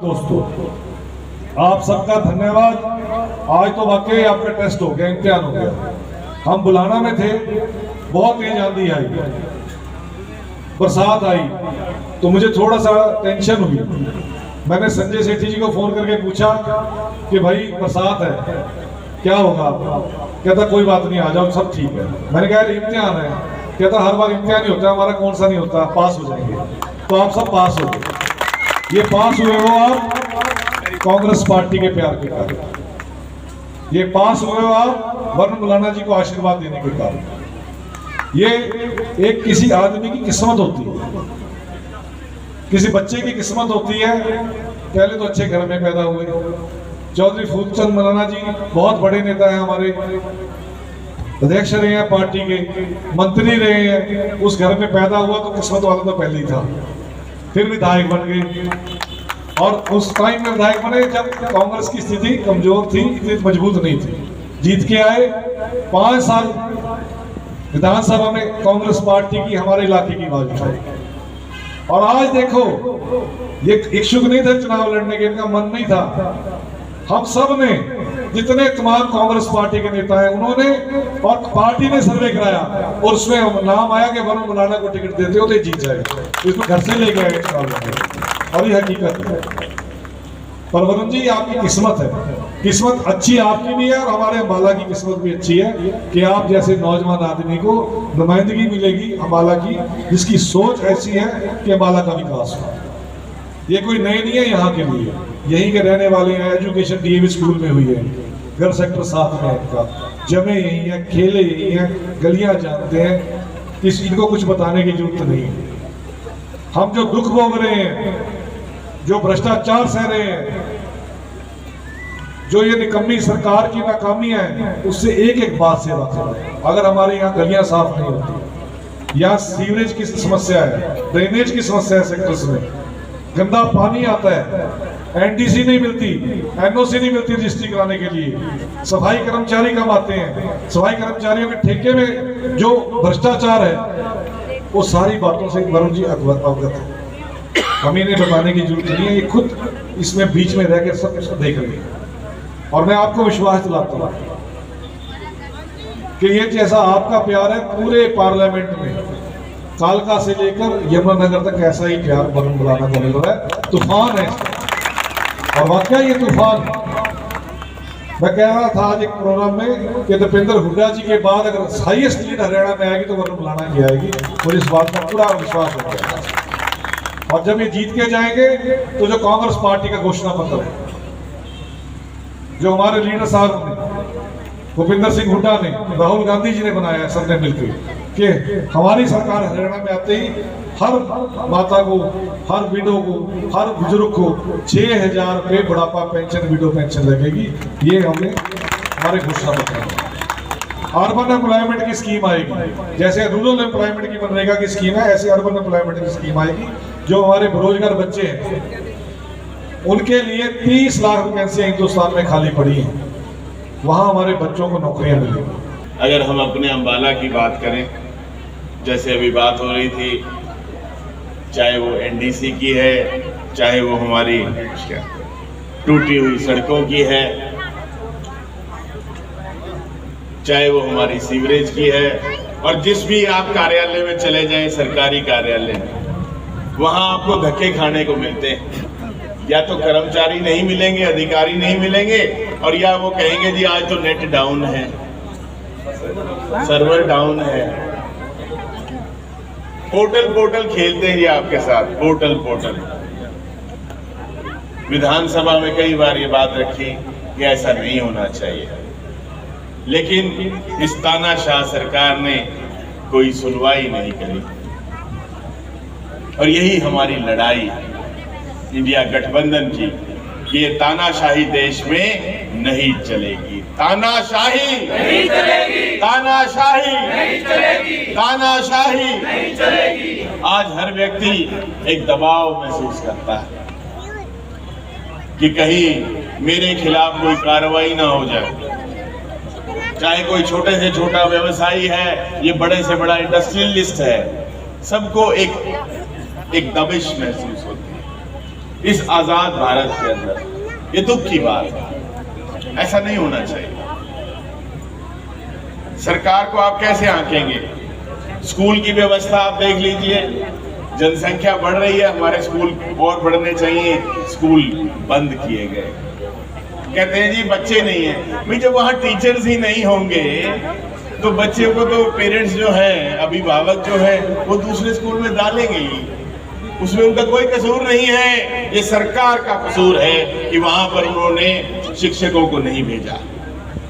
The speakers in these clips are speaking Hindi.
दोस्तों, आप सबका धन्यवाद। आज तो वाकई आपका टेस्ट हो गया, इम्तिहान हो गया। हम बुलाना में थे, बहुत तेज आंधी आई, बरसात आई, तो मुझे थोड़ा सा टेंशन हुई। मैंने संजय सेठी जी को फोन करके पूछा कि भाई बरसात है, क्या होगा? कहता कोई बात नहीं, आ जाओ, सब ठीक है। मैंने कहा इम्तिहान है। कहता हर बार इम्तिहान ही होता है, हमारा कौन सा नहीं होता, पास हो जाएंगे। तो आप सब पास हो गए। ये पास हुए हो आप कांग्रेस पार्टी के प्यार के कारण, ये पास हुए हो आप वरुण मुलाना जी को आशीर्वाद देने के कारण। ये एक किसी आदमी की किस्मत होती है, किसी बच्चे की किस्मत होती है। पहले तो अच्छे घर में पैदा हुए। चौधरी फूलचंद मौलाना जी बहुत बड़े नेता हैं, हमारे अध्यक्ष रहे हैं पार्टी के, मंत्री रहे हैं। उस घर में पैदा हुआ तो किस्मत वाला तो पहले ही था। फिर विधायक बन गए, और उस टाइम में विधायक बने जब कांग्रेस की स्थिति कमजोर थी, इतनी मजबूत नहीं थी। जीत के आए, 5 साल विधानसभा में कांग्रेस पार्टी की हमारे इलाके की आवाज उठाई। और आज देखो, ये इच्छुक नहीं थे चुनाव लड़ने के, इनका मन नहीं था। हम सब ने, जितने तमाम कांग्रेस पार्टी के नेता हैं, उन्होंने और पार्टी ने सर्वे कराया, और उसमें नाम आया कि वरुण मुलाना को टिकट देते हो तो जीत जाएगा। इसको घर से ले गए चुनाव लड़ने, और ये हकीकत है। पर वरुण जी, आपकी किस्मत है, किस्मत अच्छी आपकी भी है, और हमारे अम्बाला की किस्मत भी अच्छी है कि आप जैसे नौजवान आदमी को नुमाइंदगी मिलेगी अम्बाला की, जिसकी सोच ऐसी है कि अम्बाला का विकास हो। ये कोई नए नहीं है यहाँ के लिए, यहीं के रहने वाले हैं। एजुकेशन डीएवी स्कूल में हुई है, घर सेक्टर 7 में इनका, जमे यही है, खेले यही हैं, गलियां जानते हैं, इनको कुछ बताने की जरूरत नहीं है। हम जो दुख भोग रहे हैं, जो भ्रष्टाचार सह रहे हैं, जो ये निकम्मी सरकार की नाकामियां हैं, उससे एक एक बात से वाकिफ है। अगर हमारे यहाँ गलियां साफ नहीं होती, यहाँ सीवरेज की समस्या है, ड्रेनेज की समस्या है, सेक्टर्स में गंदा पानी आता है, एनडीसी नहीं मिलती, एनओसी नहीं मिलती रजिस्ट्री कराने के लिए, सफाई कर्मचारी कम आते हैं, सफाई कर्मचारियों के ठेके में जो भ्रष्टाचार है, वो सारी बातों से वरुण जी अवगत है। हमें इन्हें बताने की जरूरत नहीं है, ये खुद इसमें बीच में रह के सब इसको देख रहे हैं। और मैं आपको विश्वास दिलाता हूँ कि ये जैसा आपका प्यार है पूरे पार्लियामेंट में, कालका से लेकर यमुनानगर तक ऐसा ही प्यार वरुण मुलाना को मिल रहा है। तूफान है, और वाकई ये तूफान। मैं कह रहा था आज एक प्रोग्राम में कि दीपेंद्र हुड्डा जी के बाद अगर हाईएस्ट लीड हरियाणा में आएगी तो वरुण मुलाना की आएगी, और इस बात का पूरा विश्वास हो गया। और जब ये जीत के जाएंगे तो जो कांग्रेस पार्टी का घोषणा पत्र है, जो हमारे लीडर साहब ने, भूपिंदर सिंह हुड्डा ने, राहुल गांधी जी ने बनाया, सबने मिलकर कि हमारी सरकार हरियाणा में आते ही हर माता को, हर विडो को, हर बुजुर्ग को 6,000 रुपये बुढ़ापा पेंशन, विडो पेंशन लगेगी। ये हमने हमारे घोषणा पत्र में। अर्बन एम्प्लॉयमेंट की स्कीम आएगी, जैसे रूरल एम्प्लॉयमेंट की मनरेगा की स्कीम है, ऐसे अर्बन एम्प्लॉयमेंट की स्कीम आएगी। जो हमारे बेरोजगार बच्चे हैं, उनके लिए 30 लाख वैकेंसियां हिंदुस्तान में खाली पड़ी हैं, वहां हमारे बच्चों को नौकरियां मिलेंगी। अगर हम अपने अम्बाला की बात करें, जैसे अभी बात हो रही थी, चाहे वो एनडीसी की है, चाहे वो हमारी टूटी हुई सड़कों की है, चाहे वो हमारी सीवरेज की है, और जिस भी आप कार्यालय में चले जाएं, सरकारी कार्यालय में, वहां आपको धक्के खाने को मिलते हैं। या तो कर्मचारी नहीं मिलेंगे, अधिकारी नहीं मिलेंगे, और या वो कहेंगे जी आज तो नेट डाउन है, सर्वर डाउन है। पोर्टल खेलते हैं ये आपके साथ, पोर्टल। विधानसभा में कई बार ये बात रखी कि ऐसा नहीं होना चाहिए, लेकिन इस तानाशाह सरकार ने कोई सुनवाई नहीं करी। और यही हमारी लड़ाई इंडिया गठबंधन की, ये तानाशाही देश में नहीं चलेगी। तानाशाही नहीं चलेगी, तानाशाही नहीं चलेगी, तानाशाही नहीं चलेगी। आज हर व्यक्ति एक दबाव महसूस करता है कि कहीं मेरे खिलाफ कोई कार्रवाई ना हो जाए। चाहे कोई छोटे से छोटा व्यवसायी है, ये बड़े से बड़ा इंडस्ट्रियलिस्ट है, सबको एक दबिश महसूस होती है। इस आजाद भारत के अंदर। ये दुख की बात है, ऐसा नहीं होना चाहिए। सरकार को आप कैसे आंकेंगे? स्कूल की व्यवस्था आप देख लीजिए, जनसंख्या बढ़ रही है, हमारे स्कूल और बढ़ने चाहिए, स्कूल बंद किए गए। कहते हैं जी बच्चे नहीं है। भाई जब वहां टीचर्स ही नहीं होंगे तो बच्चे को तो पेरेंट्स जो हैं, अभिभावक जो है, वो दूसरे स्कूल में डालेंगे ही, उसमें उनका कोई कसूर नहीं है। ये सरकार का कसूर है कि वहां पर उन्होंने शिक्षकों को नहीं भेजा।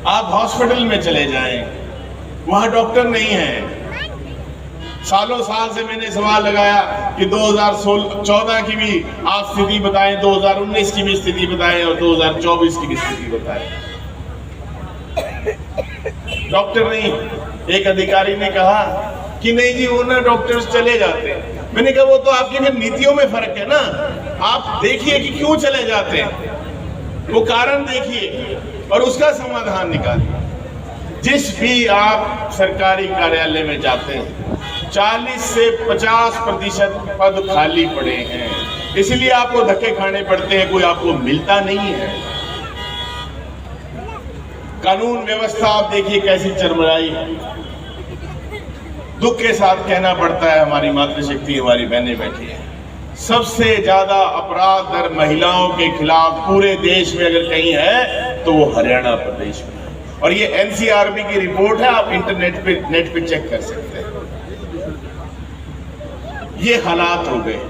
आप हॉस्पिटल में चले जाएं, वहां डॉक्टर नहीं है। सालों साल से मैंने सवाल लगाया कि 2014 की भी आप स्थिति बताएं, 2019 की भी स्थिति बताएं और 2024 की भी स्थिति बताएं। डॉक्टर नहीं। एक अधिकारी ने कहा कि नहीं जी वो ना डॉक्टर्स चले जाते हैं। मैंने कहा वो तो आपकी फिर नीतियों में फर्क है ना। आप देखिए कि क्यों चले जाते हैं, वो कारण देखिए और उसका समाधान निकालिए। जिस भी आप सरकारी कार्यालय में जाते हैं 40 से 50% पद खाली पड़े हैं, इसलिए आपको धक्के खाने पड़ते हैं, कोई आपको मिलता नहीं है। कानून व्यवस्था आप देखिए कैसी चरमराई है। दुख के साथ कहना पड़ता है, हमारी मातृशक्ति, हमारी बहनें बैठी है। सबसे ज्यादा अपराध दर महिलाओं के खिलाफ पूरे देश में अगर कहीं है तो वो हरियाणा प्रदेश में है। और ये एनसीआरबी की रिपोर्ट है, आप इंटरनेट पे नेट पे चेक कर सकते हैं। ये हालात हो गए।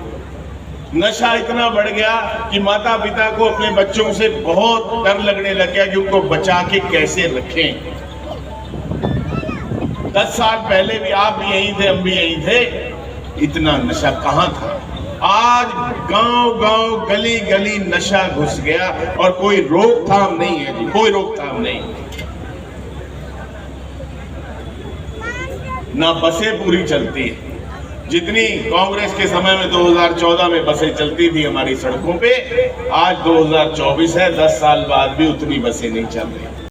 नशा इतना बढ़ गया कि माता पिता को अपने बच्चों से बहुत डर लगने लग गया कि उनको बचा के कैसे रखें। 10 साल पहले भी आप भी यहीं थे, हम भी यहीं थे, इतना नशा कहां था। आज गांव गांव गली गली नशा घुस गया और कोई रोकथाम नहीं है जी, कोई रोकथाम नहीं। ना बसें पूरी चलती है, जितनी कांग्रेस के समय में 2014 में बसें चलती थी हमारी सड़कों पे, आज 2024 है, 10 साल बाद भी उतनी बसें नहीं चल रही।